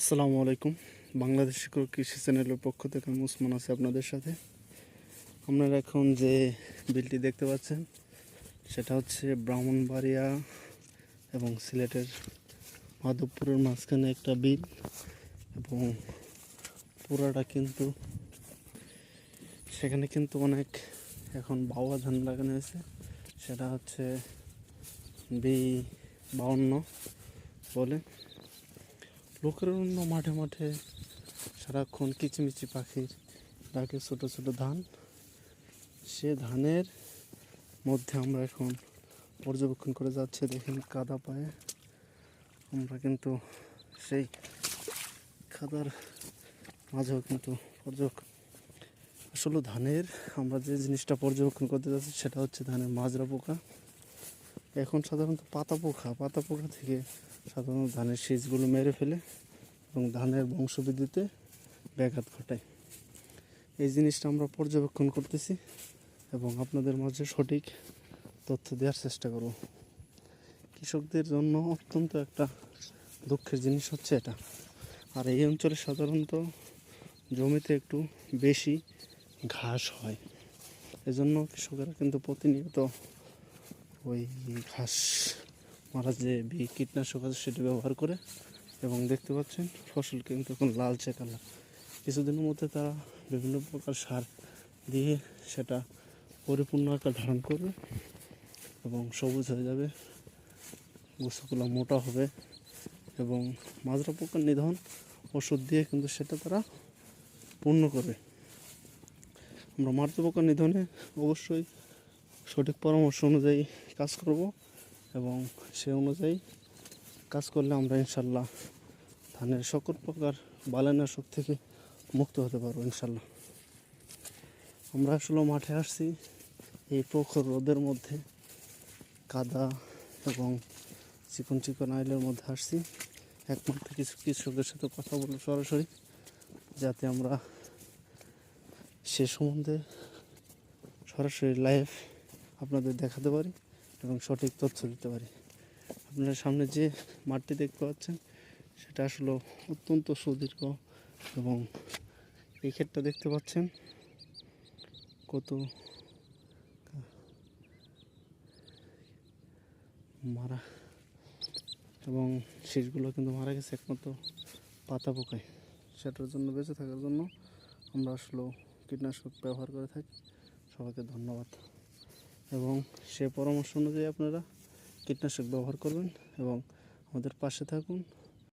আসসালামু আলাইকুম। বাংলাদেশ কৃষি চ্যানেলের পক্ষ থেকে আমি উসমান আছি আপনাদের সাথে। আপনারা এখন যে বিলটি দেখতে পাচ্ছেন সেটা হচ্ছে ব্রাহ্মণবাড়িয়া এবং সিলেটের মাধবপুরের মাঝখানে একটা বিল, এবং পুরাটা কিন্তু সেখানে কিন্তু অনেক এখন বাউয়া ধান লাগানো হয়েছে। সেটা হচ্ছে B52 বলে। লোকের অন্য মাঠে মাঠে সারাক্ষণ কিচিমিচি পাখির ডাকে ছোটো ছোটো ধান। সে ধানের মধ্যে আমরা এখন পর্যবেক্ষণ করে যাচ্ছি। দেখেন কাদা পায়ে আমরা কিন্তু সেই কাদার মাঝেও কিন্তু আসলে ধানের আমরা যে জিনিসটা পর্যবেক্ষণ করতে যাচ্ছি সেটা হচ্ছে ধানের মাজরা পোকা। এখন সাধারণত পাতা পোকা থেকে সাধারণত ধানের শীষগুলো মেরে ফেলে এবং ধানের বংশবৃদ্ধিতে ব্যাঘাত ঘটায়। এই জিনিসটা আমরা পর্যবেক্ষণ করতেছি এবং আপনাদের মাঝে সঠিক তথ্য দেওয়ার চেষ্টা করব। কৃষকদের জন্য অত্যন্ত একটা দুঃখের জিনিস হচ্ছে এটা। আর এই অঞ্চলে সাধারণত জমিতে একটু বেশি ঘাস হয়, এজন্য কৃষকেরা কিন্তু প্রতিনিয়ত ওই ঘাস মারা যে কীটনাশক আছে সেটি ব্যবহার করে। এবং দেখতে পাচ্ছেন ফসল কিন্তু এখন লালচে কালার। কিছুদিনের মধ্যে তারা বিভিন্ন প্রকার সার দিয়ে সেটা পরিপূর্ণ আকার ধারণ করবে এবং সবুজ হয়ে যাবে, গোছাগুলো মোটা হবে এবং মাজরা পোকার নিধন ওষুধ দিয়ে কিন্তু সেটা তারা পূর্ণ করবে। আমরা মাজরা পোকার নিধনে অবশ্যই সঠিক পরামর্শ অনুযায়ী কাজ করব এবং সে অনুযায়ী কাজ করলে আমরা ইনশাল্লাহ ধানের সকল প্রকার বালাইনাশক থেকে মুক্ত হতে পারবো ইনশাল্লাহ। আমরা আসলে মাঠে আসছি এই প্রখর রোদের মধ্যে, কাদা এবং চিকন চিকন আইলের মধ্যে আসছি একমাত্র কিছু কৃষকদের সাথে কথা বলবো সরাসরি, যাতে আমরা সে সম্বন্ধে সরাসরি লাইভ আপনাদের দেখাতে পারি এবং সঠিক তথ্য দিতে পারি। আপনার সামনে যে মাঠটি দেখতে পাচ্ছেন সেটা আসলে অত্যন্ত সুদীর্ঘ, এবং এই ক্ষেতটা দেখতে পাচ্ছেন কত মারা, এবং শীষগুলো কিন্তু মারা গেছে একমাত্র পাতা পোকায়। সেটার জন্য বেঁচে থাকার জন্য আমরা আসলে কীটনাশক ব্যবহার করে থাকি। সবাইকে ধন্যবাদ, এবং সে পরামর্শ অনুযায়ী আপনারা কীটনাশক ব্যবহার করবেন এবং আমাদের পাশে থাকুন।